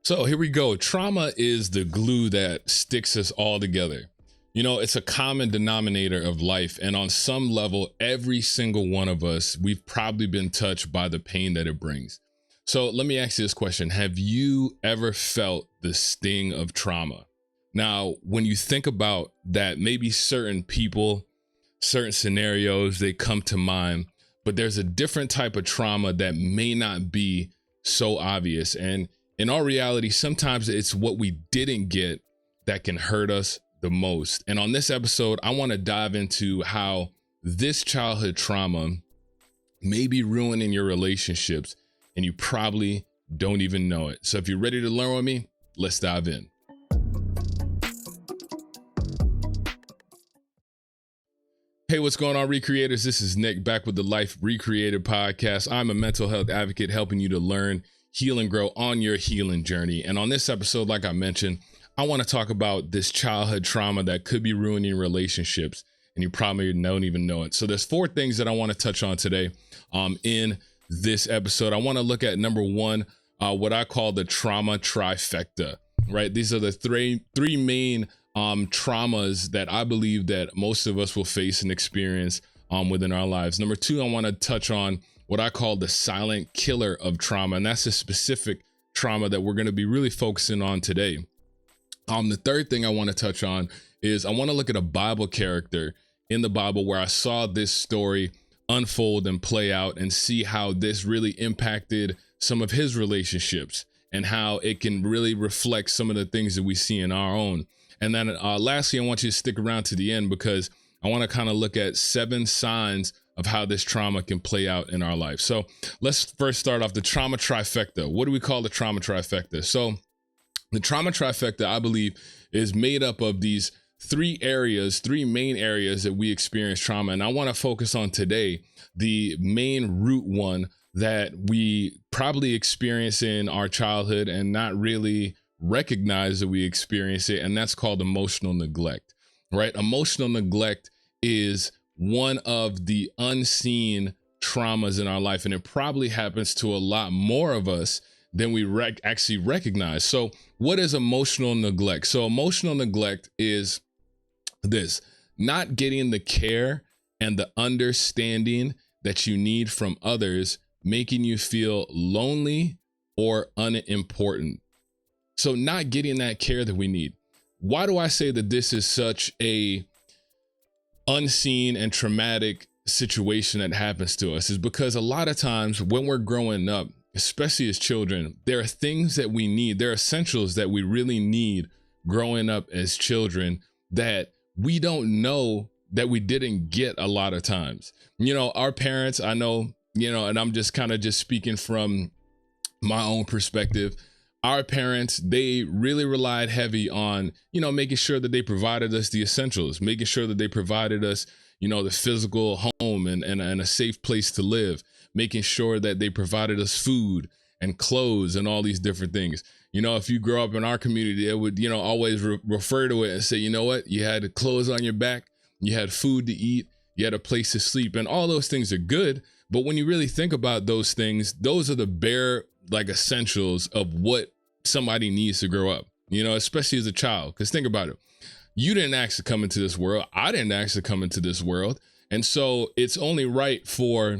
So here we go. Trauma is the glue that sticks us all together. You know, it's a common denominator of life. And on some level, every single one of us, we've probably been touched by the pain that it brings. So let me ask you this question. Have you ever felt the sting of trauma? Now, when you think about that, maybe certain people, certain scenarios, they come to mind, but there's a different type of trauma that may not be so obvious. And in all reality, sometimes it's what we didn't get that can hurt us the most. And on this episode, I want to dive into how this childhood trauma may be ruining your relationships, and you probably don't even know it. So if you're ready to learn with me, let's dive in. Hey, what's going on, Recreators? This is Nick back with the Life Recreated podcast. I'm a mental health advocate helping you to learn, heal, and grow on your healing journey. And on this episode, like I mentioned, I want to talk about this childhood trauma that could be ruining relationships, and you probably don't even know it. So there's 4 things that I want to touch on today in this episode. I want to look at number 1, what I call the trauma trifecta, right? These are the three main traumas that I believe that most of us will face and experience within our lives. Number 2, I want to touch on what I call the silent killer of trauma, and that's a specific trauma that we're going to be really focusing on today. The third thing I want to touch on is I want to look at a Bible character in the Bible where I saw this story unfold and play out and see how this really impacted some of his relationships and how it can really reflect some of the things that we see in our own. And then lastly, I want you to stick around to the end because I want to kind of look at 7 signs of how this trauma can play out in our life. So let's first start off the trauma trifecta. What do we call the trauma trifecta? So the trauma trifecta, I believe, is made up of these 3 main areas that we experience trauma. And I want to focus on today the main root one that we probably experience in our childhood and not really recognize that we experience it. And that's called emotional neglect, right? Emotional neglect is one of the unseen traumas in our life. And it probably happens to a lot more of us than we actually recognize. So what is emotional neglect? So emotional neglect is this: not getting the care and the understanding that you need from others, making you feel lonely or unimportant. So not getting that care that we need. Why do I say that this is such a unseen and traumatic situation that happens to us? Is because a lot of times when we're growing up, especially as children, there are things that we need. There are essentials that we really need growing up as children that we don't know that we didn't get a lot of times. You know, our parents, I know, and I'm just kind of just speaking from my own perspective. Our parents, they really relied heavy on, making sure that they provided us the essentials, making sure that they provided us, the physical home and a safe place to live, making sure that they provided us food and clothes and all these different things. If you grow up in our community, they would, always refer to it and say, you know what, you had clothes on your back, you had food to eat, you had a place to sleep, and all those things are good. But when you really think about those things, those are the bare essentials of what somebody needs to grow up, especially as a child. Because think about it. You didn't ask to come into this world. I didn't ask to come into this world. And so it's only right for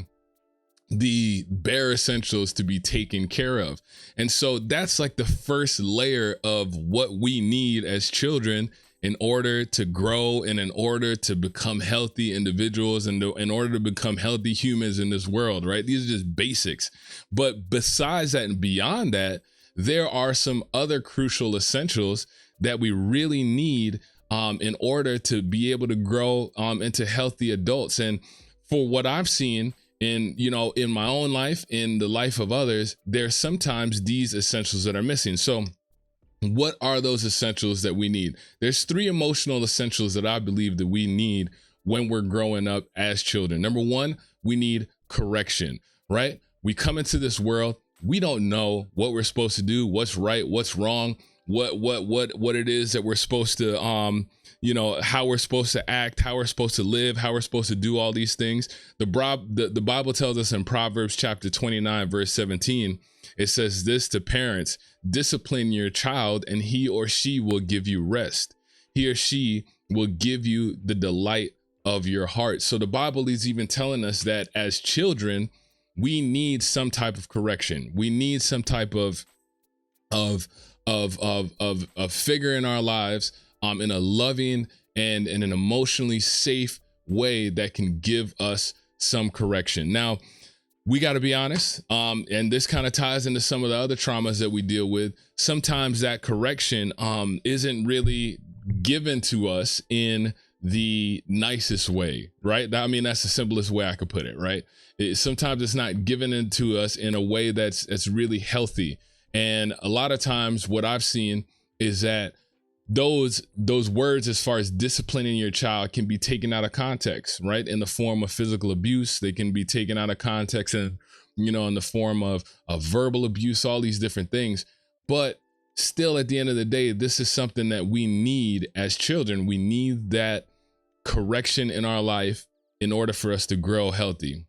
the bare essentials to be taken care of. And so that's like the first layer of what we need as children in order to grow and in order to become healthy individuals and in order to become healthy humans in this world, right? These are just basics. But besides that and beyond that, there are some other crucial essentials that we really need in order to be able to grow into healthy adults. And for what I've seen in my own life, in the life of others, there's sometimes these essentials that are missing. So what are those essentials that we need? There's 3 emotional essentials that I believe that we need when we're growing up as children. Number 1, we need correction, right? We come into this world, we don't know what we're supposed to do, what's right, what's wrong, what it is that we're supposed to, how we're supposed to act, how we're supposed to live, how we're supposed to do all these things. The Bible tells us in Proverbs chapter 29, verse 17, It says this to parents: discipline your child and he or she will give you rest. He or she will give you the delight of your heart. So the Bible is even telling us that as children, we need some type of correction. We need some type of figure in our lives, in a loving and in an emotionally safe way that can give us some correction. Now, we got to be honest, and this kind of ties into some of the other traumas that we deal with. Sometimes that correction isn't really given to us in the nicest way, right? I mean, that's the simplest way I could put it, right? Sometimes it's not given into us in a way that's really healthy. And a lot of times what I've seen is that those words, as far as disciplining your child, can be taken out of context, right? In the form of physical abuse. They can be taken out of context and, in the form of verbal abuse, all these different things. But still, at the end of the day, this is something that we need as children. We need that correction in our life in order for us to grow healthy.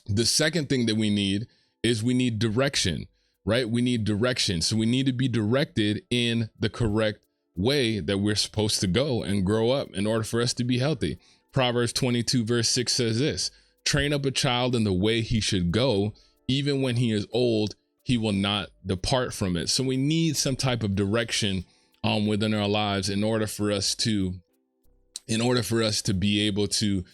The second thing that we need is we need direction, right? We need direction. So we need to be directed in the correct way that we're supposed to go and grow up in order for us to be healthy. Proverbs 22 verse 6 says this: train up a child in the way he should go, even when he is old, he will not depart from it. So we need some type of direction within our lives in order for us to be able to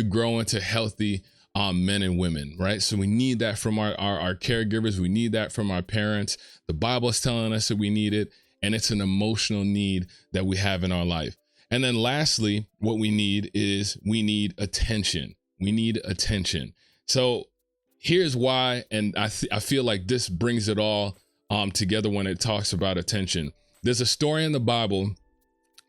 grow into healthy men and women, right? So we need that from our caregivers. We need that from our parents. The Bible is telling us that we need it, and it's an emotional need that we have in our life. And then lastly, what we need is we need attention. We need attention. So here's why, and I feel like this brings it all together when it talks about attention. There's a story in the Bible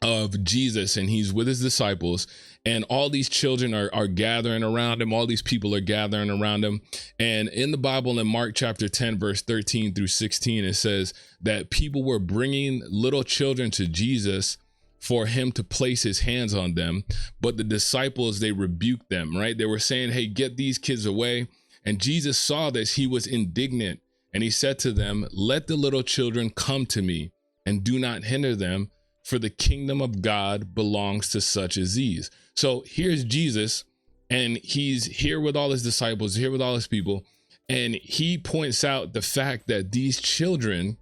of Jesus, and he's with his disciples, and all these children are gathering around him. All these people are gathering around him. And in the Bible, in Mark chapter 10, verse 13 through 16, it says that people were bringing little children to Jesus for him to place his hands on them. But the disciples, they rebuked them, right? They were saying, hey, get these kids away. And Jesus saw this. He was indignant, and he said to them, let the little children come to me, and do not hinder them, for the kingdom of God belongs to such as these. So here's Jesus, and he's here with all his disciples, here with all his people. And he points out the fact that these children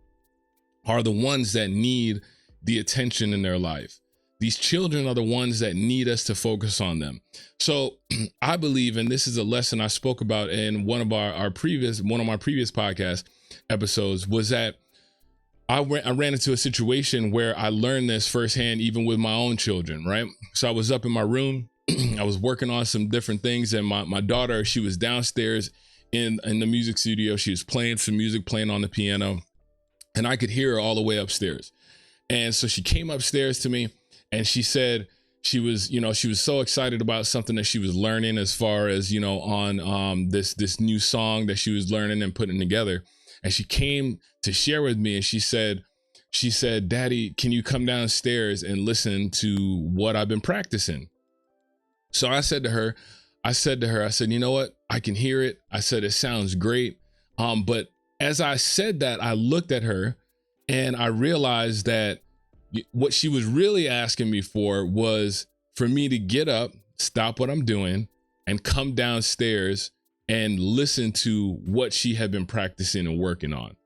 are the ones that need the attention in their life. These children are the ones that need us to focus on them. So I believe, and this is a lesson I spoke about in one of my previous podcast episodes, was that I ran into a situation where I learned this firsthand, even with my own children, right? So I was up in my room, I was working on some different things, and my daughter, she was downstairs in the music studio. She was playing some music, playing on the piano, and I could hear her all the way upstairs. And so she came upstairs to me, and she said she was so excited about something that she was learning, as far as, on this new song that she was learning and putting together. And she came to share with me, and she said, Daddy, can you come downstairs and listen to what I've been practicing? So I said to her, you know what? I can hear it. I said, it sounds great. But as I said that, I looked at her and I realized that what she was really asking me for was for me to get up, stop what I'm doing, and come downstairs and listen to what she had been practicing and working on.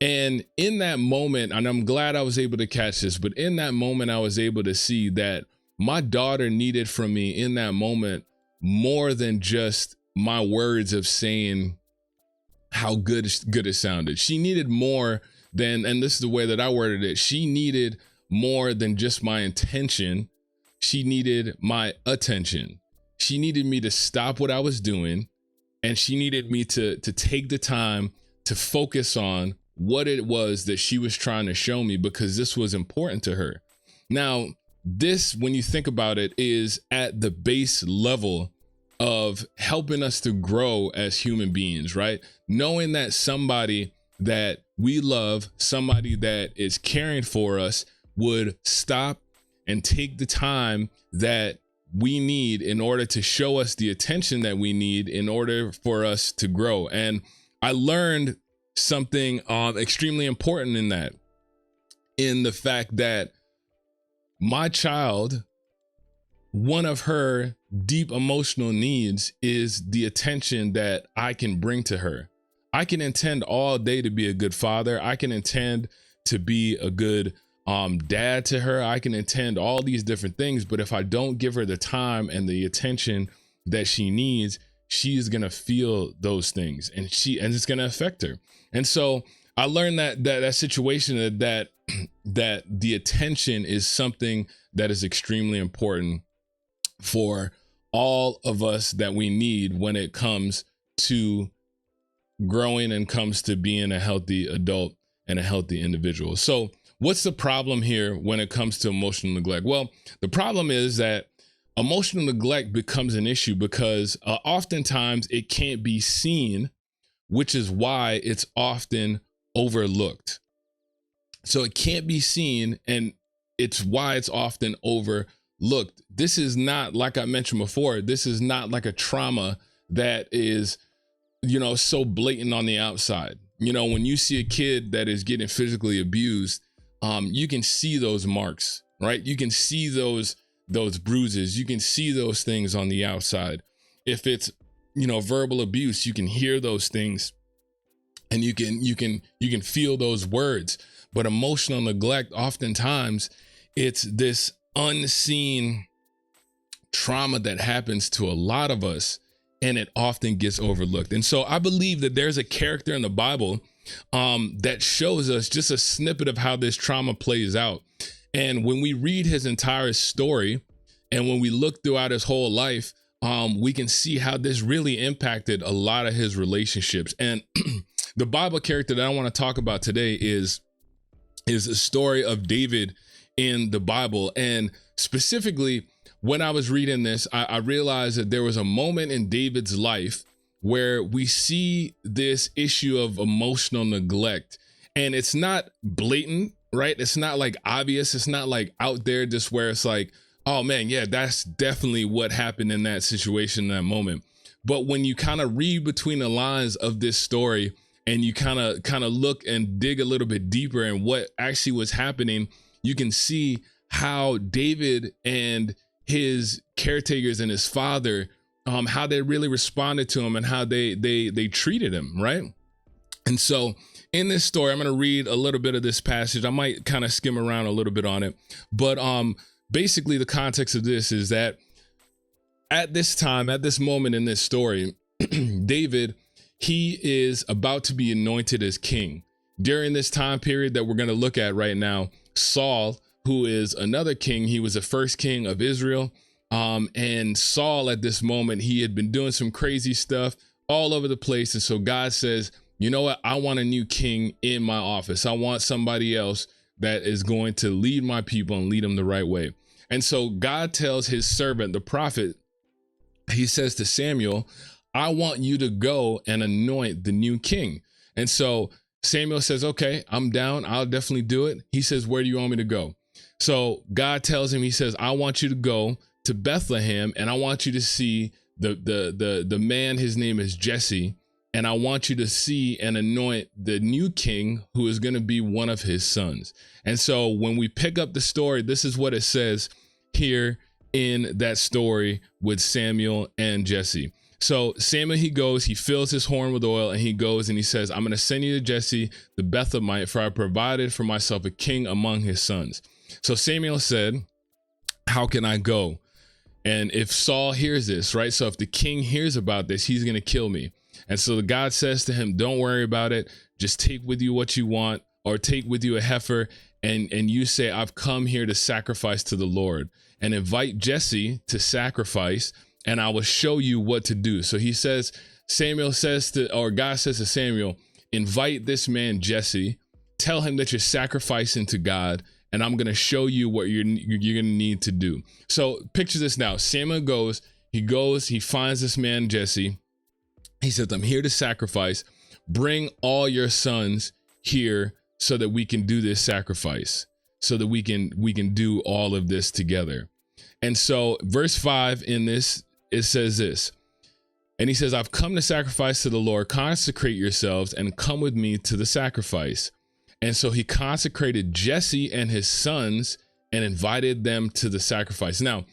And in that moment, and I'm glad I was able to catch this, but in that moment, I was able to see that my daughter needed from me in that moment more than just my words of saying how good it sounded. She needed more than, and this is the way that I worded it, she needed more than just my intention. She needed my attention. She needed me to stop what I was doing, and she needed me to take the time to focus on what it was that she was trying to show me, because this was important to her. Now, this, when you think about it, is at the base level of helping us to grow as human beings, right? Knowing that somebody that we love, somebody that is caring for us, would stop and take the time that we need in order to show us the attention that we need in order for us to grow. And I learned something extremely important in the fact that my child, one of her deep emotional needs is the attention that I can bring to her. I can intend all day to be a good father. I can intend to be a good dad to her. I can intend all these different things, but if I don't give her the time and the attention that she needs, she's gonna feel those things, and it's gonna affect her. And so I learned that situation that the attention is something that is extremely important for all of us, that we need when it comes to growing and comes to being a healthy adult and a healthy individual. So what's the problem here when it comes to emotional neglect? Well, the problem is that emotional neglect becomes an issue because oftentimes it can't be seen, which is why it's often overlooked. So it can't be seen, and it's why it's often overlooked. This is not, like I mentioned before, this is not like a trauma that is, so blatant on the outside. When you see a kid that is getting physically abused, you can see those marks, right? You can see those bruises. You can see those things on the outside. If it's, verbal abuse, you can hear those things, and you can feel those words. But emotional neglect, oftentimes, it's this unseen trauma that happens to a lot of us, and it often gets overlooked. And so I believe that there's a character in the Bible that shows us just a snippet of how this trauma plays out. And when we read his entire story, and when we look throughout his whole life, we can see how this really impacted a lot of his relationships. And the Bible character that I want to talk about today is a story of David in the Bible. And specifically, when I was reading this, I realized that there was a moment in David's life where we see this issue of emotional neglect, and it's not blatant, right? It's not like obvious. It's not like out there just where it's like, oh man, yeah, that's definitely what happened in that situation, in that moment. But when you kind of read between the lines of this story, and you kind of look and dig a little bit deeper in what actually was happening, you can see how David and his caretakers and his father, how they really responded to him and how they treated him, right? And so in this story, I'm going to read a little bit of this passage. I might kind of skim around a little bit on it, but basically the context of this is that at this time, at this moment in this story, David, he is about to be anointed as king. During this time period that we're going to look at right now, Saul, who is another king, he was the first king of Israel. And Saul, at this moment, he had been doing some crazy stuff all over the place. And so God says, you know what? I want a new king in my office. I want somebody else that is going to lead my people and lead them the right way. And so God tells his servant, the prophet, he says to Samuel, I want you to go and anoint the new king. And so Samuel says, okay, I'm down. I'll definitely do it. He says, where do you want me to go? So God tells him, he says, I want you to go to Bethlehem, and I want you to see the man, his name is Jesse, and I want you to see and anoint the new king who is going to be one of his sons. And so when we pick up the story, this is what it says here in that story with Samuel and Jesse. So Samuel, he goes, he fills his horn with oil, and he goes and he says, I'm going to send you to Jesse, the Bethlehemite, for I provided for myself a king among his sons. So Samuel said, how can I go? And if Saul hears this, right? So if the king hears about this, he's going to kill me. And so God says to him, don't worry about it. Just take with you what you want, or take with you a heifer. And you say, I've come here to sacrifice to the Lord, and invite Jesse to sacrifice, and I will show you what to do. So he says, God says to Samuel, invite this man, Jesse, tell him that you're sacrificing to God, and I'm going to show you what you're going to need to do. So picture this now. Samuel goes, he finds this man, Jesse. He says, I'm here to sacrifice. Bring all your sons here so that we can do this sacrifice, so that we can do all of this together. And so verse 5 in this, it says this, And he says, I've come to sacrifice to the Lord. Consecrate yourselves and come with me to the sacrifice. And so he consecrated Jesse and his sons and invited them to the sacrifice. Now,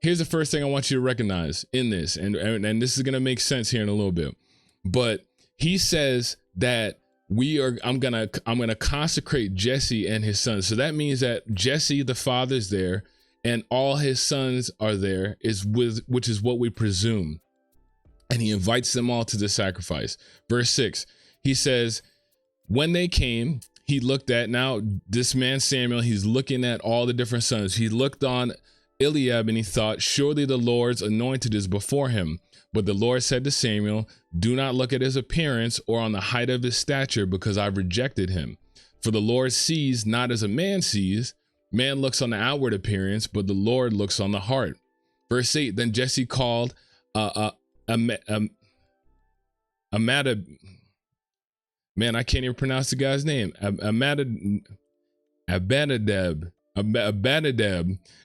here's the first thing I want you to recognize in this, and this is going to make sense here in a little bit. But he says that I'm gonna consecrate Jesse and his sons. So that means that Jesse, the father's there, and all his sons are there, which is what we presume. And he invites them all to the sacrifice. Verse 6, he says, when they came, he looked at, now this man Samuel, he's looking at all the different sons. He looked on Eliab and he thought, surely the Lord's anointed is before him. But the Lord said to Samuel, do not look at his appearance or on the height of his stature, because I've rejected him. For the Lord sees not as a man sees. Man looks on the outward appearance, but the Lord looks on the heart. Verse 8, then Jesse called Amada, man, I can't even pronounce the guy's name. Abinadab,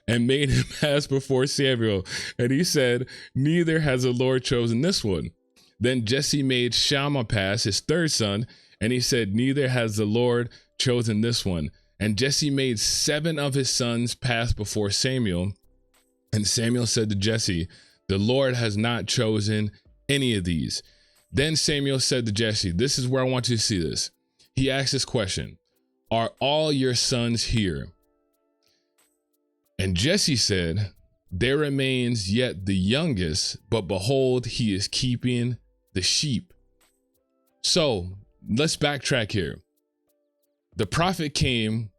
and made him pass before Samuel. And he said, neither has the Lord chosen this one. Then Jesse made Shammah pass, his third son, and he said, neither has the Lord chosen this one. And Jesse made 7 of his sons pass before Samuel. And Samuel said to Jesse, the Lord has not chosen any of these. Then Samuel said to Jesse, this is where I want you to see this. He asked this question, are all your sons here? And Jesse said, there remains yet the youngest, but behold, he is keeping the sheep. So let's backtrack here. The prophet came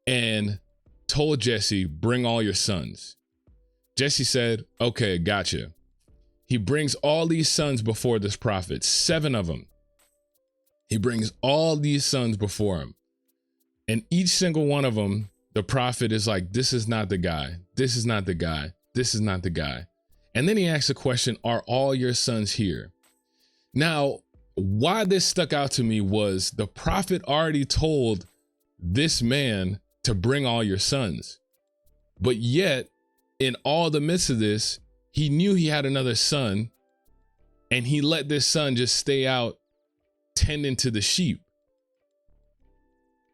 and told Jesse, bring all your sons. Jesse said, okay, gotcha. He brings all these sons before this prophet, 7 of them. He brings all these sons before him. And each single one of them, the prophet is like, this is not the guy. This is not the guy. This is not the guy. And then he asks the question, are all your sons here? Now, why this stuck out to me was the prophet already told this man to bring all your sons. But yet, in all the midst of this, he knew he had another son, and he let this son just stay out tending to the sheep.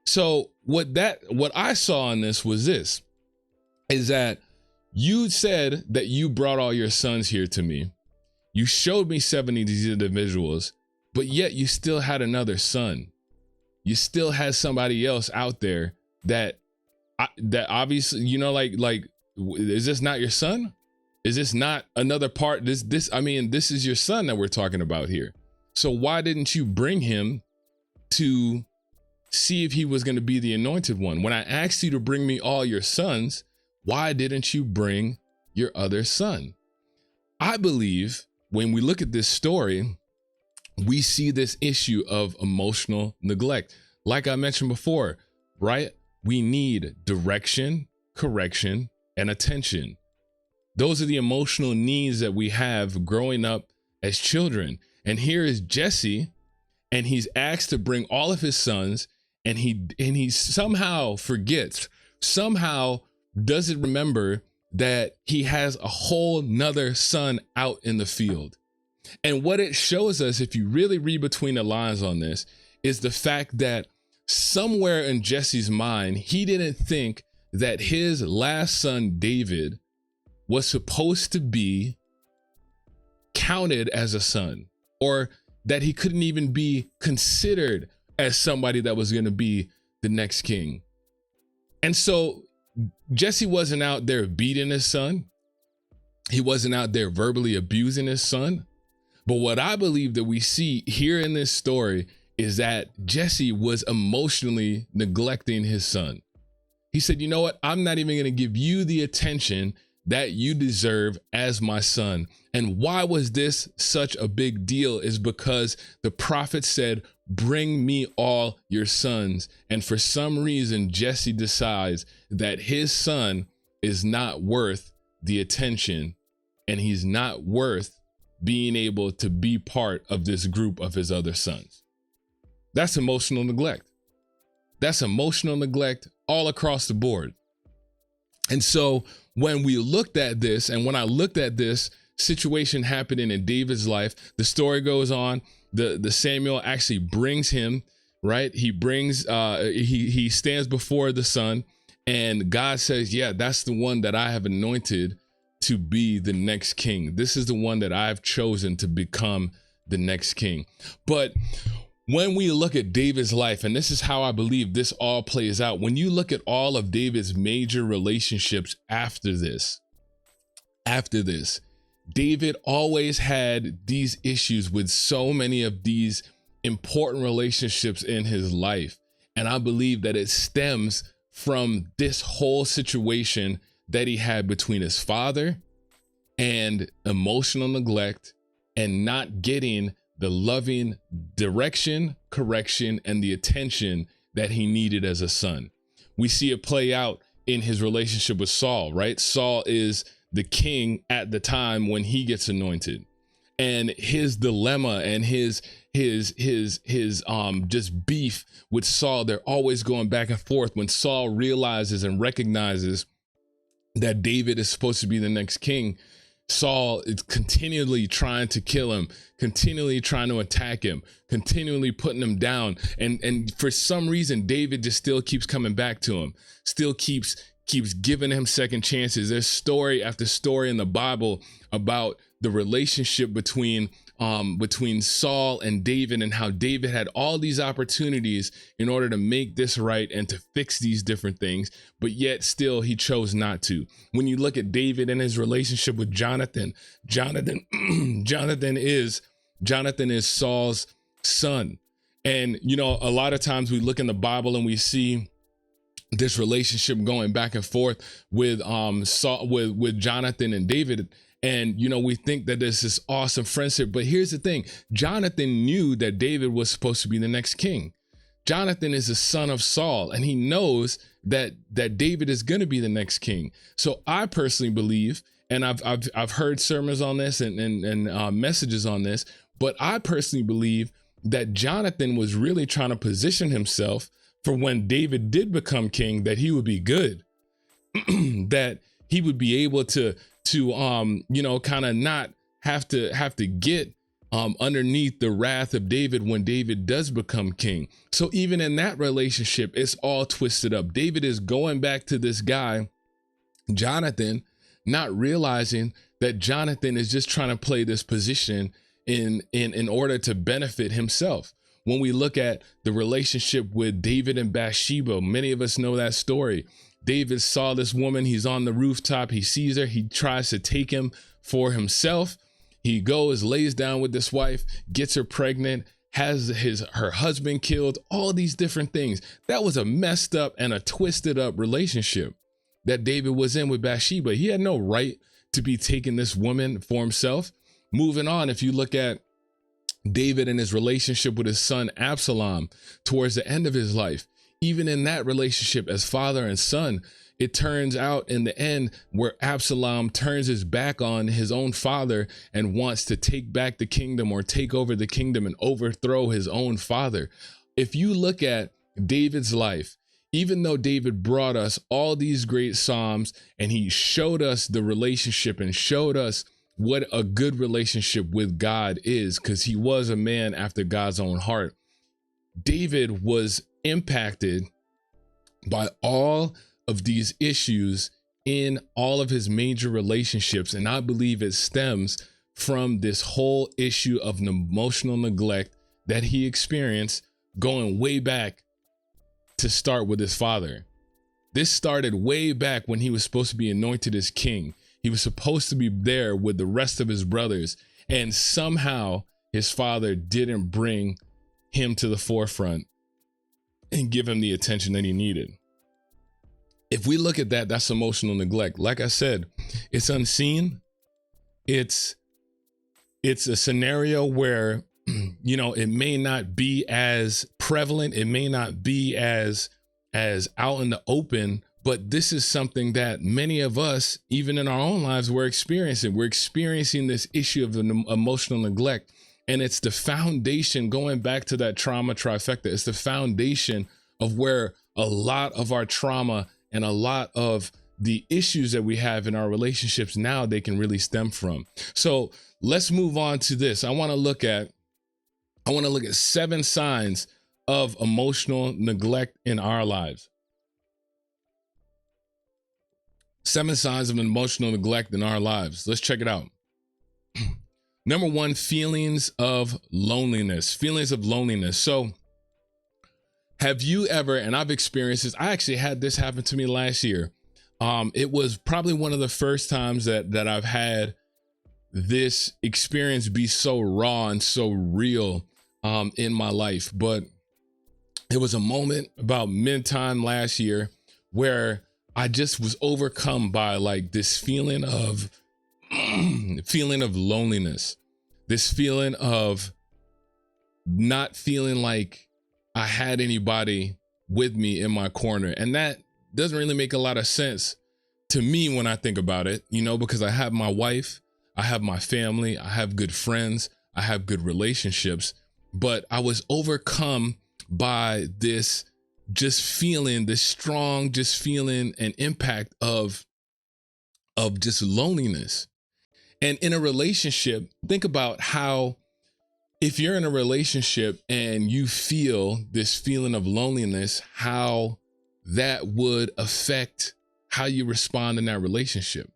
So what I saw in this was this, is that you said that you brought all your sons here to me. You showed me 70 of these individuals, but yet you still had another son. You still had somebody else out there that obviously, you know, like, is this not your son? Is this not another part? This is your son that we're talking about here. So why didn't you bring him to see if he was going to be the anointed one? When I asked you to bring me all your sons, why didn't you bring your other son? I believe when we look at this story, we see this issue of emotional neglect. Like I mentioned before, right? We need direction, correction, and attention. Those are the emotional needs that we have growing up as children. And here is Jesse, and he's asked to bring all of his sons, and he somehow forgets, somehow doesn't remember that he has a whole nother son out in the field. And what it shows us, if you really read between the lines on this, is the fact that somewhere in Jesse's mind, he didn't think that his last son, David, was supposed to be counted as a son, or that he couldn't even be considered as somebody that was going to be the next king. And so Jesse wasn't out there beating his son. He wasn't out there verbally abusing his son. But what I believe that we see here in this story is that Jesse was emotionally neglecting his son. He said, you know what? I'm not even going to give you the attention that you deserve as my son. And why was this such a big deal is because the prophet said, bring me all your sons. And for some reason, Jesse decides that his son is not worth the attention, and he's not worth being able to be part of this group of his other sons. That's emotional neglect. That's emotional neglect all across the board. And so when we looked at this, and when I looked at this, situation happening in David's life. The story goes on. The Samuel actually brings him, right? He brings, he stands before the son, and God says, yeah, that's the one that I have anointed to be the next king. This is the one that I've chosen to become the next king. But when we look at David's life, and this is how I believe this all plays out, when you look at all of David's major relationships after this, David always had these issues with so many of these important relationships in his life. And I believe that it stems from this whole situation that he had between his father and emotional neglect and not getting the loving direction, correction, and the attention that he needed as a son. We see it play out in his relationship with Saul, right? Saul is the king at the time when he gets anointed, and his dilemma and his just beef with Saul, they're always going back and forth. When Saul realizes and recognizes that David is supposed to be the next king, Saul is continually trying to kill him, continually trying to attack him, continually putting him down. And for some reason, David just still keeps coming back to him, still keeps giving him second chances. There's story after story in the Bible about the relationship between Saul and David, and how David had all these opportunities in order to make this right and to fix these different things, but yet still he chose not to. When you look at David and his relationship with Jonathan is Saul's son. And, you know, a lot of times we look in the Bible and we see this relationship going back and forth with Saul, with Jonathan and David. And, you know, we think that there's this awesome friendship, but here's the thing. Jonathan knew that David was supposed to be the next king. Jonathan is the son of Saul, and he knows that David is going to be the next king. So I personally believe, and I've heard sermons on this and messages on this, but I personally believe that Jonathan was really trying to position himself for when David did become king, that he would be good, that he would be able to you know, kind of not have to get underneath the wrath of David when David does become king. So even in that relationship, it's all twisted up. David is going back to this guy, Jonathan, not realizing that Jonathan is just trying to play this position in order to benefit himself. When we look at the relationship with David and Bathsheba, many of us know that story. David saw this woman, he's on the rooftop, he sees her, he tries to take him for himself. He goes, lays down with this wife, gets her pregnant, has her husband killed, all these different things. That was a messed up and a twisted up relationship that David was in with Bathsheba. He had no right to be taking this woman for himself. Moving on, if you look at David and his relationship with his son Absalom towards the end of his life, even in that relationship as father and son, it turns out in the end where Absalom turns his back on his own father and wants to take back the kingdom or take over the kingdom and overthrow his own father. If you look at David's life, even though David brought us all these great Psalms and he showed us the relationship and showed us what a good relationship with God is, because he was a man after God's own heart, David was impacted by all of these issues in all of his major relationships. And I believe it stems from this whole issue of emotional neglect that he experienced going way back to start with his father. This started way back when he was supposed to be anointed as king. He was supposed to be there with the rest of his brothers, and somehow his father didn't bring him to the forefront and give him the attention that he needed. If we look at that, that's emotional neglect. Like I said, it's unseen. It's a scenario where, you know, it may not be as prevalent. It may not be as out in the open, but this is something that many of us, even in our own lives, we're experiencing. We're experiencing this issue of emotional neglect. And it's the foundation, going back to that trauma trifecta, it's the foundation of where a lot of our trauma and a lot of the issues that we have in our relationships now, they can really stem from. So let's move on to this. I want to look at 7 signs of emotional neglect in our lives. 7 signs of emotional neglect in our lives. Let's check it out. Number 1, feelings of loneliness. Feelings of loneliness. So have you ever, and I've experienced this, I actually had this happen to me last year. It was probably one of the first times that I've had this experience be so raw and so real in my life. But it was a moment about mid-time last year where I just was overcome by like this feeling of loneliness, this feeling of not feeling like I had anybody with me in my corner. And that doesn't really make a lot of sense to me when I think about it, because I have my wife, I have my family, I have good friends, I have good relationships, but I was overcome by this strong feeling and impact of just loneliness. And in a relationship, think about how, if you're in a relationship and you feel this feeling of loneliness, how that would affect how you respond in that relationship.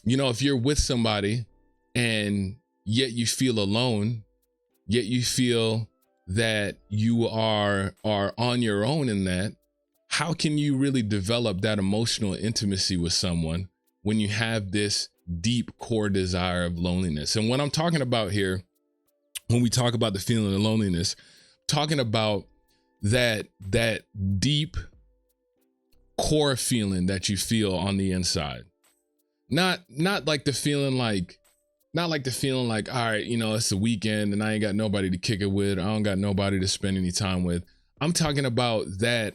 If you're with somebody and yet you feel alone, yet you feel that you are on your own in that, how can you really develop that emotional intimacy with someone when you have this deep core desire of loneliness? And what I'm talking about here, when we talk about the feeling of loneliness, talking about that deep core feeling that you feel on the inside. Not like the feeling like, all right, it's the weekend and I ain't got nobody to kick it with. I don't got nobody to spend any time with. I'm talking about that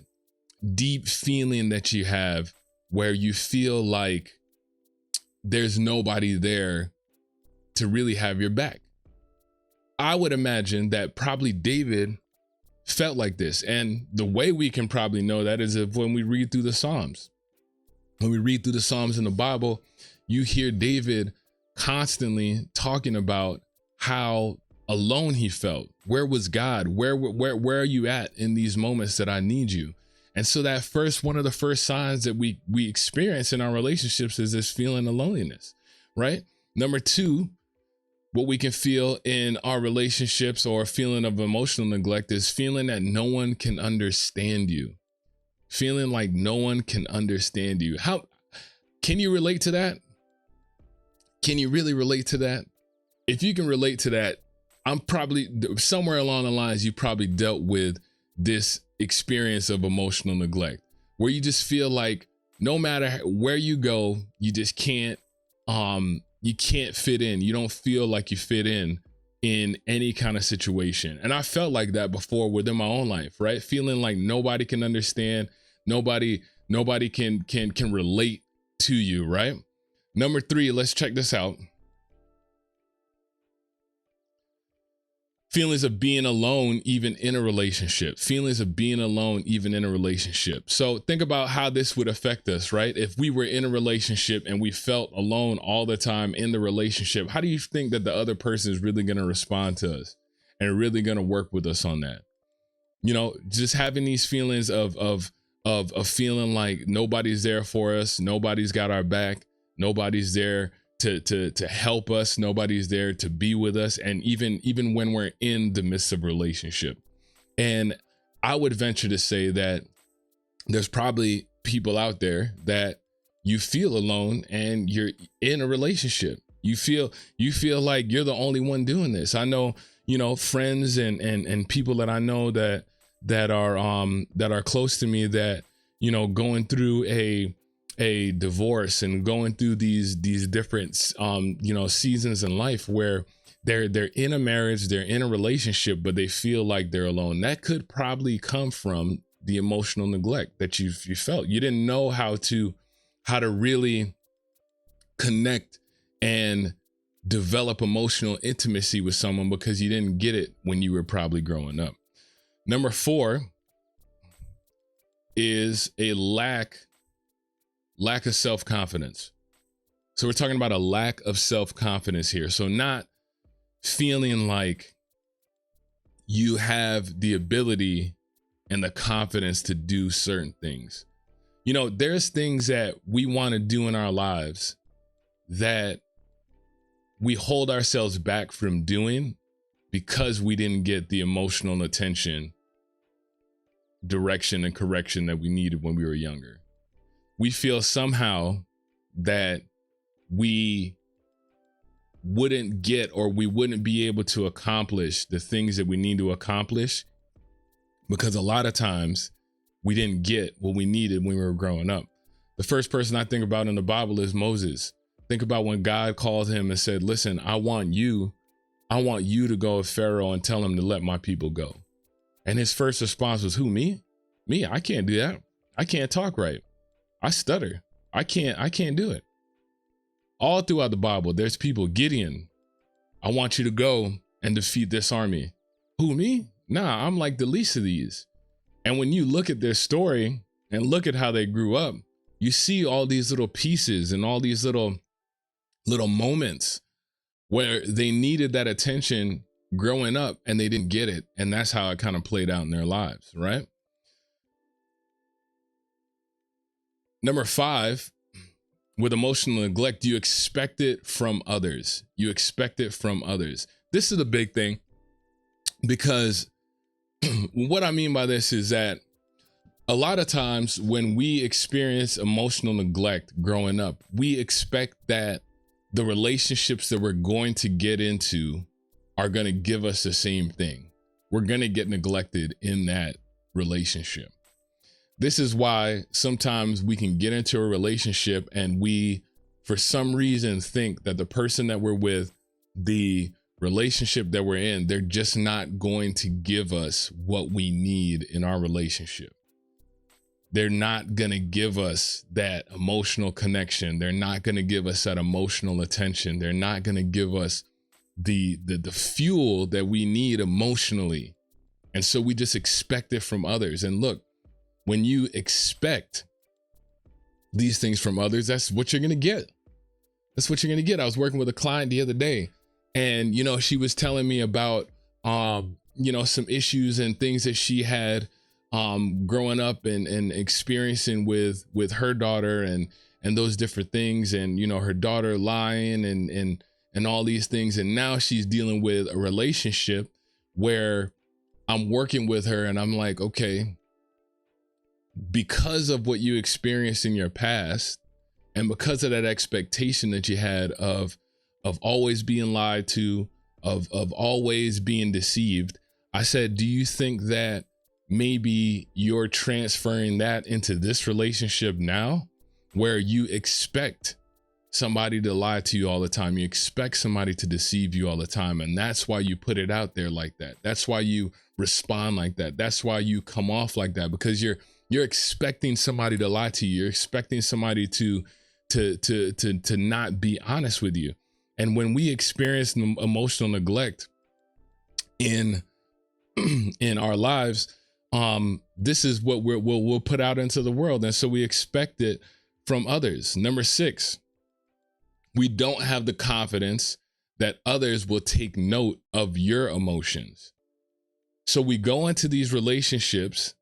deep feeling that you have where you feel like there's nobody there to really have your back. I would imagine that probably David felt like this. And the way we can probably know that is when we read through the Psalms. When we read through the Psalms in the Bible, you hear David constantly talking about how alone he felt. Where was God? Where are you at in these moments that I need you? And so one of the first signs that we experience in our relationships is this feeling of loneliness, right? Number 2, what we can feel in our relationships or a feeling of emotional neglect is feeling that no one can understand you. Feeling like no one can understand you. How can you relate to that? Can you really relate to that? If you can relate to that, I'm probably somewhere along the lines, you probably dealt with this experience of emotional neglect where you just feel like no matter where you go, you just can't, you can't fit in. You don't feel like you fit in any kind of situation. And I felt like that before within my own life, right? Feeling like nobody can understand, nobody can relate to you, right? Number 3, let's check this out. Feelings of being alone, even in a relationship. Feelings of being alone, even in a relationship. So think about how this would affect us, right? If we were in a relationship and we felt alone all the time in the relationship, how do you think that the other person is really going to respond to us and really going to work with us on that? Just having these feelings of feeling like nobody's there for us, nobody's got our back, nobody's there to help us, nobody's there to be with us, and even when we're in the midst of a relationship. And I would venture to say that there's probably people out there that you feel alone and you're in a relationship. You feel like you're the only one doing this. I know, friends and people that I know that are close to me that, going through a divorce and going through these different seasons in life where they're in a marriage, they're in a relationship, but they feel like they're alone. That could probably come from the emotional neglect that you felt. You didn't know how to really connect and develop emotional intimacy with someone because you didn't get it when you were probably growing up. Number 4 is a lack lack of self-confidence. So we're talking about a lack of self-confidence here. So not feeling like you have the ability and the confidence to do certain things. You know, there's things that we want to do in our lives that we hold ourselves back from doing because we didn't get the emotional attention, direction, and correction that we needed when we were younger. We feel somehow that we wouldn't get, or we wouldn't be able to accomplish the things that we need to accomplish because a lot of times we didn't get what we needed when we were growing up. The first person I think about in the Bible is Moses. Think about when God called him and said, listen, I want you to go with Pharaoh and tell him to let my people go. And his first response was, who, me? Me, I can't do that. I can't talk right. I stutter. I can't do it. All throughout the Bible, there's people, Gideon, I want you to go and defeat this army. Who, me? Nah, I'm like the least of these. And when you look at their story and look at how they grew up, you see all these little pieces and all these little moments where they needed that attention growing up and they didn't get it. And that's how it kind of played out in their lives, right? Number 5, with emotional neglect, you expect it from others. You expect it from others. This is a big thing because what I mean by this is that a lot of times when we experience emotional neglect growing up, we expect that the relationships that we're going to get into are going to give us the same thing. We're going to get neglected in that relationship. This is why sometimes we can get into a relationship and we, for some reason, think that the person that we're with, the relationship that we're in, they're just not going to give us what we need in our relationship. They're not going to give us that emotional connection. They're not going to give us that emotional attention. They're not going to give us the fuel that we need emotionally. And so we just expect it from others. And look, when you expect these things from others, that's what you're going to get. That's what you're going to get. I was working with a client the other day and, she was telling me about, some issues and things that she had growing up and experiencing with her daughter and those different things. And, her daughter lying and all these things. And now she's dealing with a relationship where I'm working with her and I'm like, okay, because of what you experienced in your past and because of that expectation that you had of always being lied to, of always being deceived, I said, do you think that maybe you're transferring that into this relationship now where you expect somebody to lie to you all the time? You expect somebody to deceive you all the time. And that's why you put it out there like that. That's why you respond like that. That's why you come off like that, because you're expecting somebody to lie to you. You're expecting somebody to not be honest with you. And when we experience emotional neglect in our lives, this is what we'll put out into the world. And so we expect it from others. Number 6, we don't have the confidence that others will take note of your emotions. So we go into these relationships.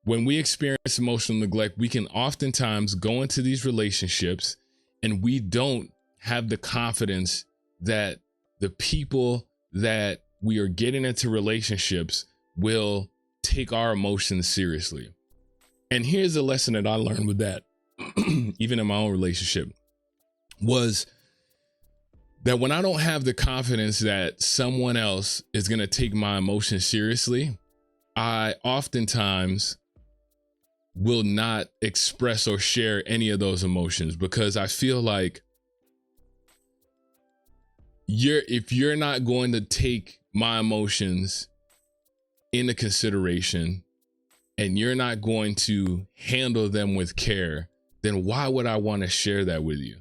When we experience emotional neglect, we can oftentimes go into these relationships and we don't have the confidence that the people that we are getting into relationships will take our emotions seriously. And here's a lesson that I learned with that, even in my own relationship, was that when I don't have the confidence that someone else is going to take my emotions seriously, I oftentimes will not express or share any of those emotions, because I feel like if you're not going to take my emotions into consideration and you're not going to handle them with care, then why would I want to share that with you?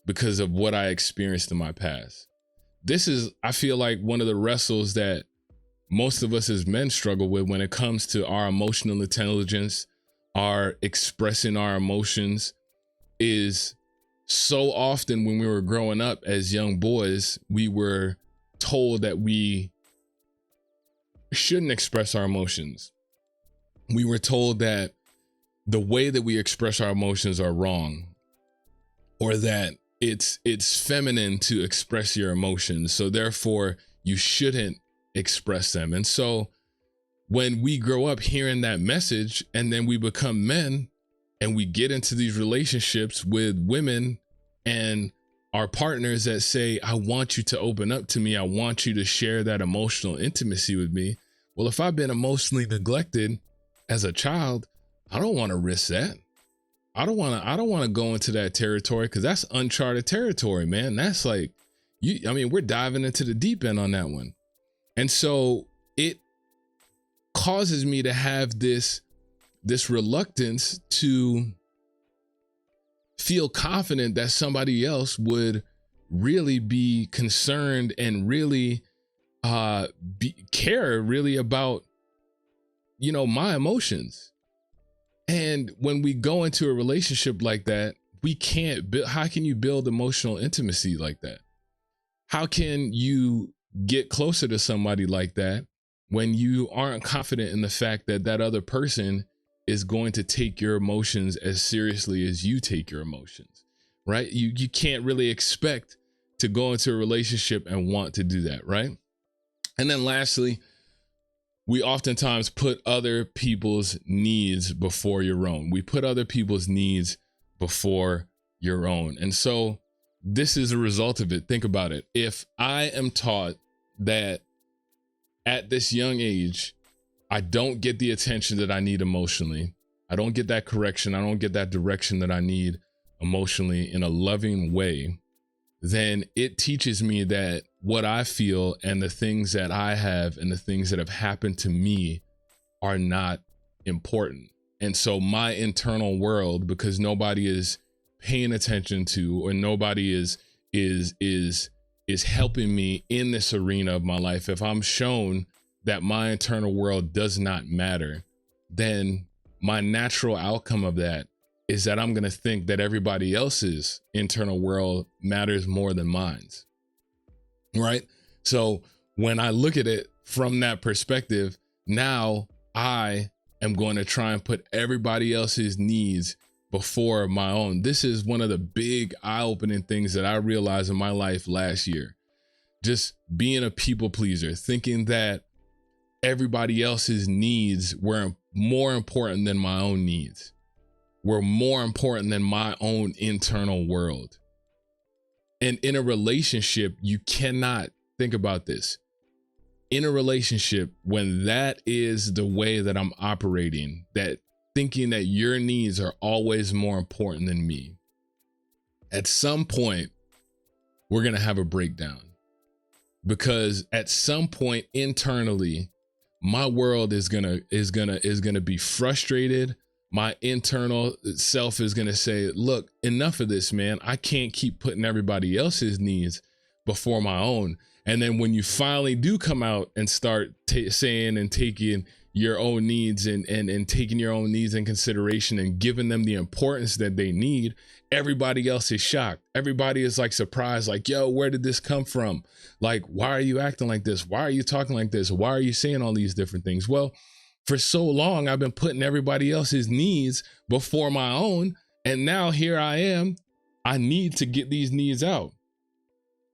Because of what I experienced in my past. This is, I feel like, one of the wrestles that most of us as men struggle with when it comes to our emotional intelligence, our expressing our emotions. is so often when we were growing up as young boys, we were told that we shouldn't express our emotions. We were told that the way that we express our emotions are wrong, or that it's feminine to express your emotions, so therefore you shouldn't express them. And so when we grow up hearing that message, and then we become men and we get into these relationships with women and our partners that say, I want you to open up to me, I want you to share that emotional intimacy with me. Well, if I've been emotionally neglected as a child, I don't want to risk that. I don't want to go into that territory, because that's uncharted territory, man. That's like, we're diving into the deep end on that one. And so it causes me to have this reluctance to feel confident that somebody else would really be concerned and really care really about, my emotions. And when we go into a relationship like that, we can't build. How can you build emotional intimacy like that? How can you get closer to somebody like that when you aren't confident in the fact that that other person is going to take your emotions as seriously as you take your emotions, right? You can't really expect to go into a relationship and want to do that, right? And then lastly, we oftentimes put other people's needs before your own. We put other people's needs before your own. And so this is a result of it. Think about it. If I am taught that at this young age, I don't get the attention that I need emotionally, I don't get that correction, I don't get that direction that I need emotionally in a loving way, then it teaches me that what I feel and the things that I have and the things that have happened to me are not important. And so my internal world, because nobody is paying attention to, or nobody is helping me in this arena of my life, if I'm shown that my internal world does not matter, then my natural outcome of that is that I'm going to think that everybody else's internal world matters more than mine's. Right? So when I look at it from that perspective, now I am going to try and put everybody else's needs before my own. This is one of the big eye-opening things that I realized in my life last year. Just being a people pleaser, thinking that everybody else's needs were more important than my own needs, were more important than my own internal world. And in a relationship, you cannot, think about this. In a relationship, when that is the way that I'm operating, that thinking that your needs are always more important than me, at some point, we're going to have a breakdown. Because at some point internally, my world is gonna be frustrated. My internal self is going to say, look, enough of this, man. I can't keep putting everybody else's needs before my own. And then when you finally do come out and start saying and taking your own needs and taking your own needs in consideration and giving them the importance that they need, everybody else is shocked. Everybody is like surprised, like, yo, where did this come from? Like, why are you acting like this? Why are you talking like this? Why are you saying all these different things? Well, for so long, I've been putting everybody else's needs before my own. And now here I am. I need to get these needs out.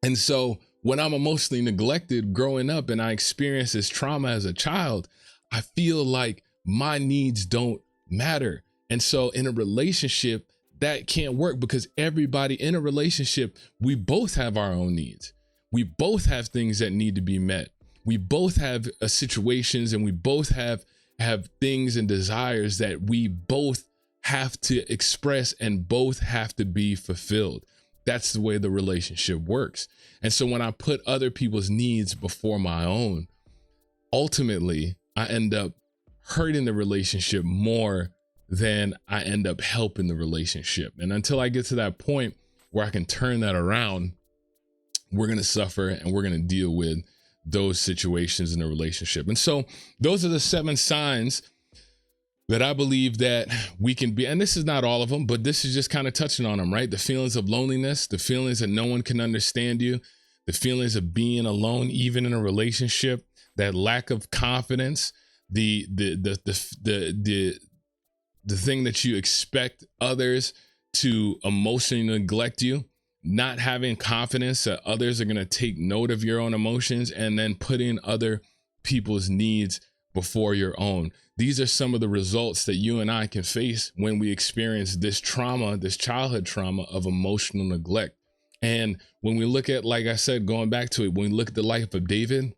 And so when I'm emotionally neglected growing up and I experience this trauma as a child, I feel like my needs don't matter. And so in a relationship, that can't work, because everybody in a relationship, we both have our own needs. We both have things that need to be met. We both have situations, and we both have things and desires that we both have to express and both have to be fulfilled. That's the way the relationship works. And so when I put other people's needs before my own, ultimately, I end up hurting the relationship more than I end up helping the relationship. And until I get to that point where I can turn that around, we're going to suffer and we're going to deal with those situations in a relationship. And so those are the 7 signs that I believe that we can be, and this is not all of them, but this is just kind of touching on them, right? The feelings of loneliness, the feelings that no one can understand you, the feelings of being alone, even in a relationship, that lack of confidence, the thing that you expect others to emotionally neglect you, not having confidence that others are going to take note of your own emotions, and then putting other people's needs before your own. These are some of the results that you and I can face when we experience this trauma, this childhood trauma of emotional neglect. And when we look at, like I said, going back to it, when we look at the life of David,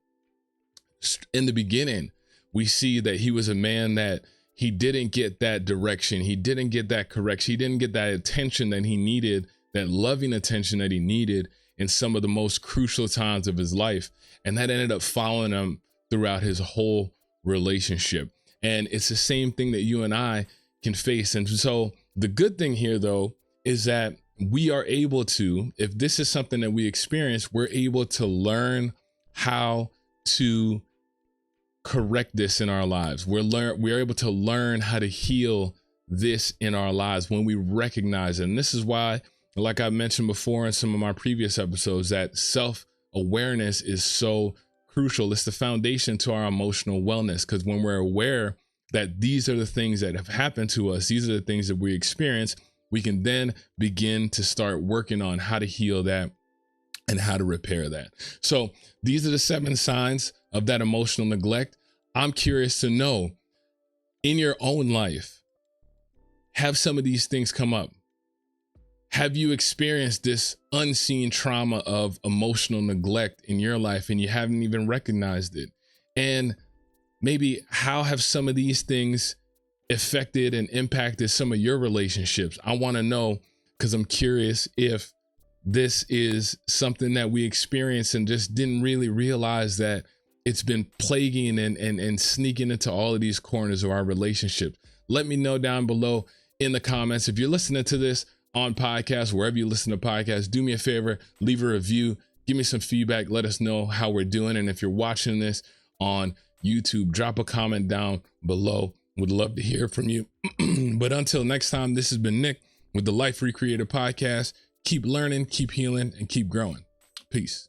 in the beginning, we see that he was a man that he didn't get that direction. He didn't get that correction. He didn't get that attention that he needed, that loving attention that he needed in some of the most crucial times of his life. And that ended up following him throughout his whole relationship. And it's the same thing that you and I can face. And so the good thing here, though, is that we are able to, if this is something that we experience, we're able to learn how to correct this in our lives. We're able to learn how to heal this in our lives when we recognize it. And this is why, like I mentioned before in some of my previous episodes, that self-awareness is so crucial. It's the foundation to our emotional wellness, because when we're aware that these are the things that have happened to us, these are the things that we experience, we can then begin to start working on how to heal that and how to repair that. So these are the 7 signs of that emotional neglect. I'm curious to know, in your own life, have some of these things come up? Have you experienced this unseen trauma of emotional neglect in your life and you haven't even recognized it? And maybe how have some of these things affected and impacted some of your relationships? I want to know, because I'm curious if this is something that we experience and just didn't really realize that it's been plaguing and sneaking into all of these corners of our relationships. Let me know down below in the comments. If you're listening to this on podcast, wherever you listen to podcasts, do me a favor, leave a review, give me some feedback, let us know how we're doing. And if you're watching this on YouTube, drop a comment down below. Would love to hear from you. But until next time, this has been Nick with the Life Recreated Podcast. Keep learning, keep healing, and keep growing. Peace.